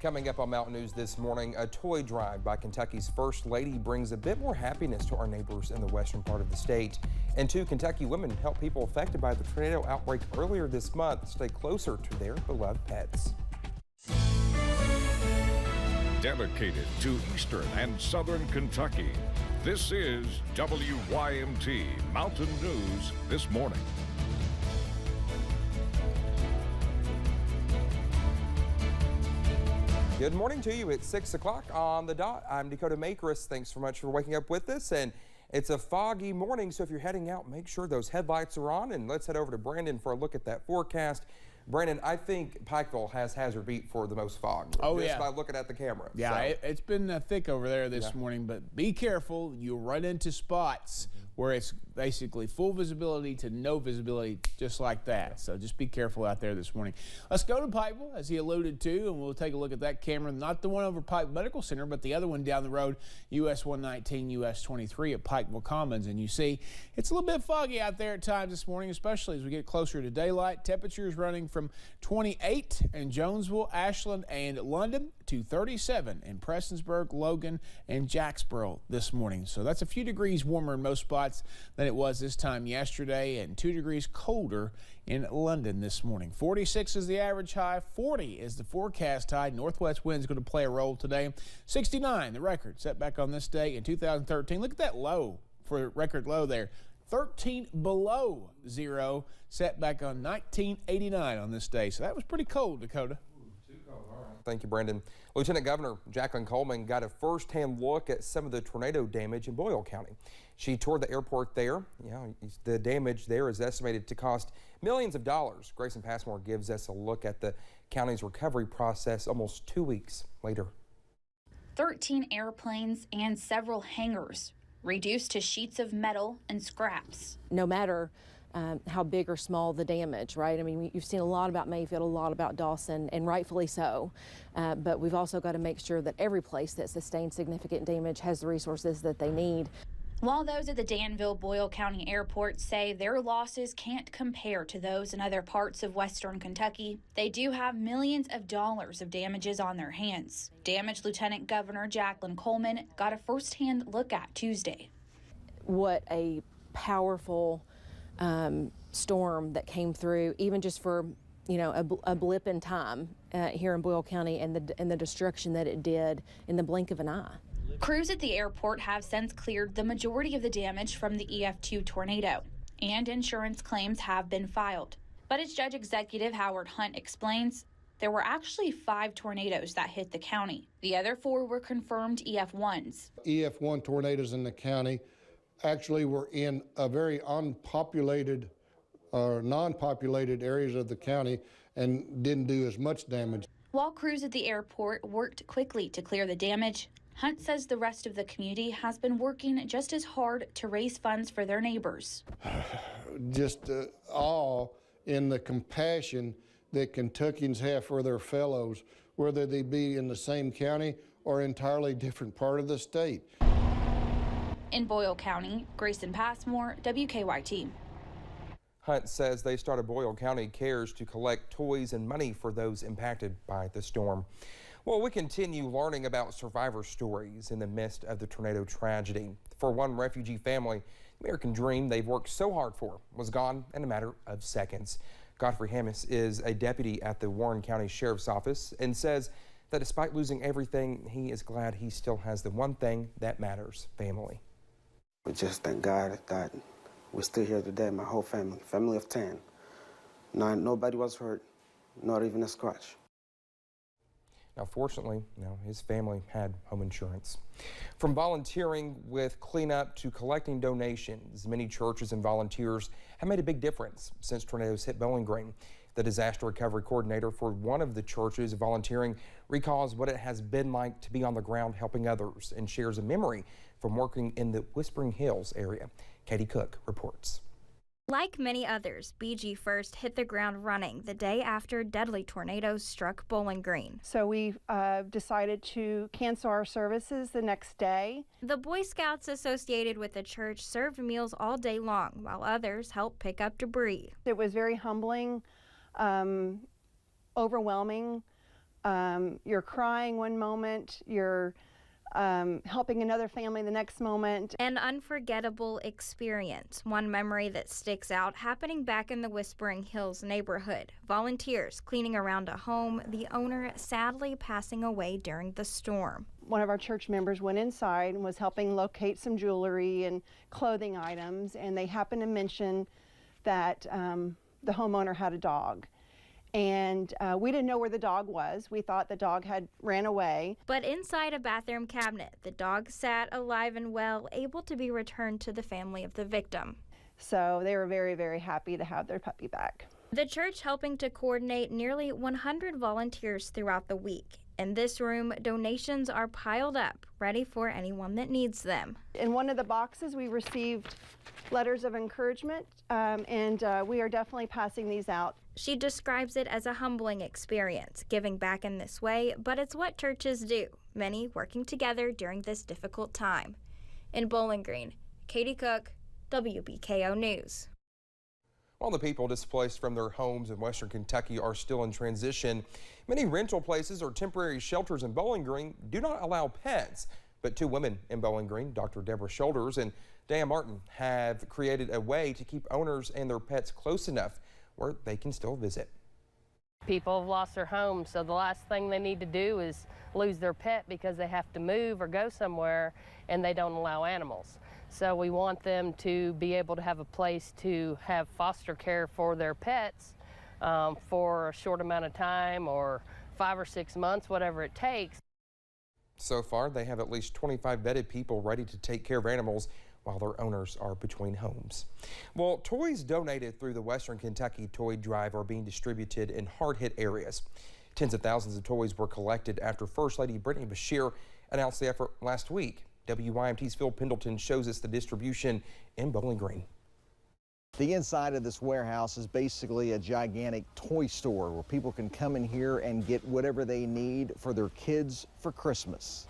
Coming up on Mountain News this morning, a toy drive by Kentucky's First Lady brings a bit more happiness to our neighbors in the western part of the state. And 2 Kentucky women help people affected by the tornado outbreak earlier this month stay closer to their beloved pets. Dedicated to eastern and southern Kentucky, this is WYMT Mountain News this morning. Good morning to you. It's 6 o'clock on the dot. I'm Dakota Makris. Thanks so much for waking up with us. And it's a foggy morning, so if you're heading out, make sure those headlights are on. And let's head over to Brandon for a look at that forecast. Brandon, I think Pikeville has hazard beat for the most fog. Just by looking at the camera. Yeah, so it's been thick over there this morning, but be careful. You'll run into spots where it's basically full visibility to no visibility, just like that. So just be careful out there this morning. Let's go to Pikeville, as he alluded to, and we'll take a look at that camera. Not the one over Pike Medical Center, but the other one down the road, US 119, US 23 at Pikeville Commons. And you see, it's a little bit foggy out there at times this morning, especially as we get closer to daylight. Temperatures running from 28 in Jonesville, Ashland, and London to 37 in Prestonsburg, Logan, and Jacksboro this morning. So that's a few degrees warmer in most spots than it was this time yesterday, and 2 degrees colder in London this morning. 46 is the average high, 40 is the forecast high. Northwest wind is going to play a role today. 69, the record set back on this day in 2013. Look at that low for record low there. 13 below zero, set back on 1989 on this day. So that was pretty cold, Dakota. Thank you, Brandon. Lieutenant Governor Jacqueline Coleman got a first-hand look at some of the tornado damage in Boyle County. She toured the airport there. The damage there is estimated to cost millions of dollars. Grayson Passmore gives us a look at the county's recovery process almost 2 weeks later. 13 airplanes and several hangars reduced to sheets of metal and scraps. No matter how big or small the damage, right? I mean, you've seen a lot about Mayfield, a lot about Dawson, and rightfully so. But we've also got to make sure that every place that sustained significant damage has the resources that they need. While those at the Danville-Boyle County Airport say their losses can't compare to those in other parts of western Kentucky, they do have millions of dollars of damages on their hands. Damage Lieutenant Governor Jacqueline Coleman got a first-hand look at Tuesday. What a powerful storm that came through, even just for a blip in time here in Boyle County, and the destruction that it did in the blink of an eye. Crews at the airport have since cleared the majority of the damage from the EF2 tornado, and insurance claims have been filed. But as Judge Executive Howard Hunt explains, there were actually 5 tornadoes that hit the county. The other 4 were confirmed EF1s. EF1 tornadoes in the county actually were in a very unpopulated or non-populated areas of the county and didn't do as much damage. While crews at the airport worked quickly to clear the damage, Hunt says the rest of the community has been working just as hard to raise funds for their neighbors. Just awe in the compassion that Kentuckians have for their fellows, whether they be in the same county or entirely different part of the state. In Boyle County, Grayson Passmore, WKYT. Hunt says they started Boyle County Cares to collect toys and money for those impacted by the storm. Well, we continue learning about survivor stories in the midst of the tornado tragedy. For one refugee family, the American dream they've worked so hard for was gone in a matter of seconds. Godfrey Hammis is a deputy at the Warren County Sheriff's Office and says that despite losing everything, he is glad he still has the one thing that matters: family. We just thank God that we're still here today, my whole family of 10. Nobody was hurt, not even a scratch. Now, fortunately, his family had home insurance. From volunteering with cleanup to collecting donations, many churches and volunteers have made a big difference since tornadoes hit Bowling Green. The disaster recovery coordinator for one of the churches volunteering recalls what it has been like to be on the ground helping others and shares a memory from working in the Whispering Hills area. Katie Cook reports. Like many others, BG First hit the ground running the day after deadly tornadoes struck Bowling Green. So we decided to cancel our services the next day. The Boy Scouts associated with the church served meals all day long, while others helped pick up debris. It was very humbling, overwhelming, You're crying one moment, you're helping another family the next moment. An unforgettable experience. One memory that sticks out happening back in the Whispering Hills neighborhood. Volunteers cleaning around a home, the owner sadly passing away during the storm. One of our church members went inside and was helping locate some jewelry and clothing items, and they happened to mention that the homeowner had a dog. And we didn't know where the dog was. We thought the dog had ran away. But inside a bathroom cabinet, the dog sat alive and well, able to be returned to the family of the victim. So they were very, very happy to have their puppy back. The church helping to coordinate nearly 100 volunteers throughout the week. In this room, donations are piled up, ready for anyone that needs them. In one of the boxes, we received letters of encouragement, and we are definitely passing these out. She describes it as a humbling experience, giving back in this way, but it's what churches do, many working together during this difficult time. In Bowling Green, Katie Cook, WBKO News. While the people displaced from their homes in western Kentucky are still in transition, many rental places or temporary shelters in Bowling Green do not allow pets. But two women in Bowling Green, Dr. Deborah Shoulders and Dan Martin, have created a way to keep owners and their pets close enough where they can still visit. People have lost their homes, so the last thing they need to do is lose their pet because they have to move or go somewhere and they don't allow animals. So we want them to be able to have a place to have foster care for their pets for a short amount of time, or 5 or 6 months, whatever it takes. So far, they have at least 25 vetted people ready to take care of animals while their owners are between homes. Well, toys donated through the Western Kentucky Toy Drive are being distributed in hard-hit areas. Tens of thousands of toys were collected after First Lady Brittany Bashir announced the effort last week. WYMT's Phil Pendleton shows us the distribution in Bowling Green. The inside of this warehouse is basically a gigantic toy store where people can come in here and get whatever they need for their kids for Christmas.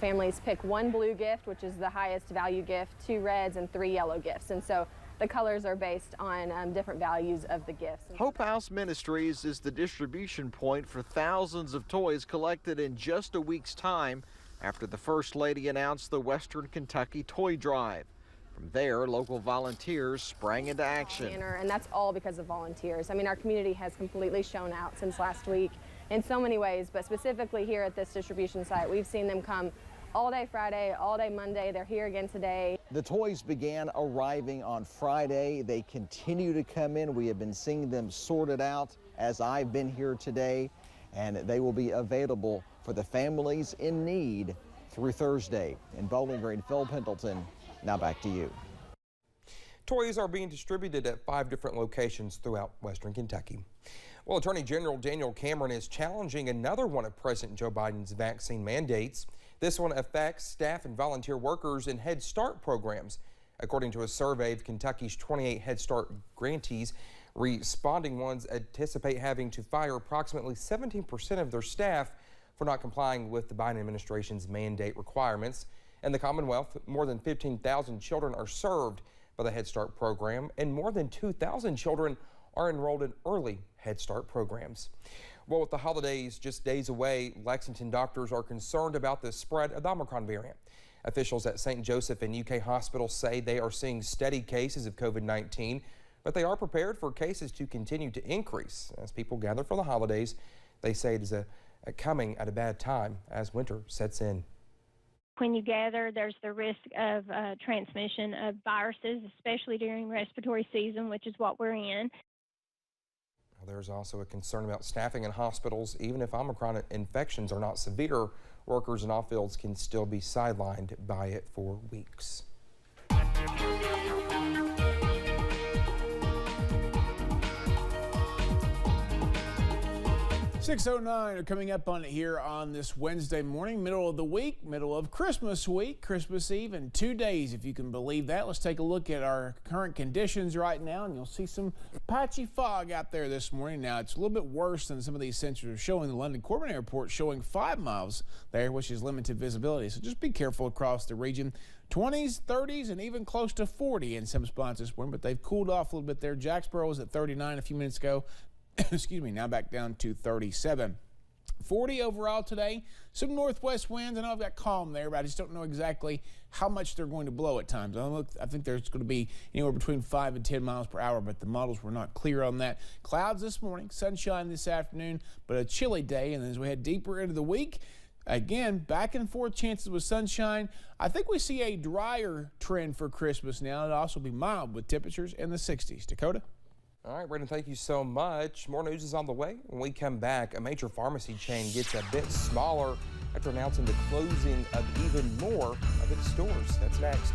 Families pick one blue gift, which is the highest value gift, 2 reds, and 3 yellow gifts. And so the colors are based on different values of the gifts. Hope House Ministries is the distribution point for thousands of toys collected in just a week's time after the First Lady announced the Western Kentucky Toy Drive. From there, local volunteers sprang into action. And that's all because of volunteers. I mean, our community has completely shown out since last week in so many ways, but specifically here at this distribution site, we've seen them come all day Friday, all day Monday. They're here again today. The toys began arriving on Friday. They continue to come in. We have been seeing them sorted out as I've been here today, and they will be available for the families in need through Thursday. In Bowling Green, Phil Pendleton, now back to you. Toys are being distributed at 5 different locations throughout Western Kentucky. Well, Attorney General Daniel Cameron is challenging another one of President Joe Biden's vaccine mandates. This one affects staff and volunteer workers in Head Start programs. According to a survey of Kentucky's 28 Head Start grantees, responding ones anticipate having to fire approximately 17% of their staff for not complying with the Biden administration's mandate requirements. In the Commonwealth, more than 15,000 children are served by the Head Start program, and more than 2,000 children are enrolled in early Head Start programs. Well, with the holidays just days away, Lexington doctors are concerned about the spread of the Omicron variant. Officials at St. Joseph and UK hospitals say they are seeing steady cases of COVID-19, but they are prepared for cases to continue to increase as people gather for the holidays. They say it is coming at a bad time as winter sets in. When you gather, there's the risk of transmission of viruses, especially during respiratory season, which is what we're in. There's also a concern about staffing in hospitals. Even if Omicron infections are not severe, workers in all fields can still be sidelined by it for weeks. 6:09 are coming up on it here on this Wednesday morning, middle of the week, middle of Christmas week, Christmas Eve in 2 days, if you can believe that. Let's take a look at our current conditions right now, and you'll see some patchy fog out there this morning. Now, it's a little bit worse than some of these sensors are showing. The London Corbin Airport showing 5 miles there, which is limited visibility. So just be careful across the region. 20s, 30s, and even close to 40 in some spots this morning, but they've cooled off a little bit there. Jacksboro was at 39 a few minutes ago. Excuse me, now back down to 37. 40 overall today. Some northwest winds. I know I've got calm there, but I just don't know exactly how much they're going to blow at times. I think there's going to be anywhere between 5 and 10 miles per hour, but the models were not clear on that. Clouds this morning, sunshine this afternoon, but a chilly day. And as we head deeper into the week, again, back and forth chances with sunshine. I think we see a drier trend for Christmas now. It'll also be mild with temperatures in the 60s. Dakota? All right, Brandon, thank you so much. More news is on the way. When we come back, a major pharmacy chain gets a bit smaller after announcing the closing of even more of its stores. That's next.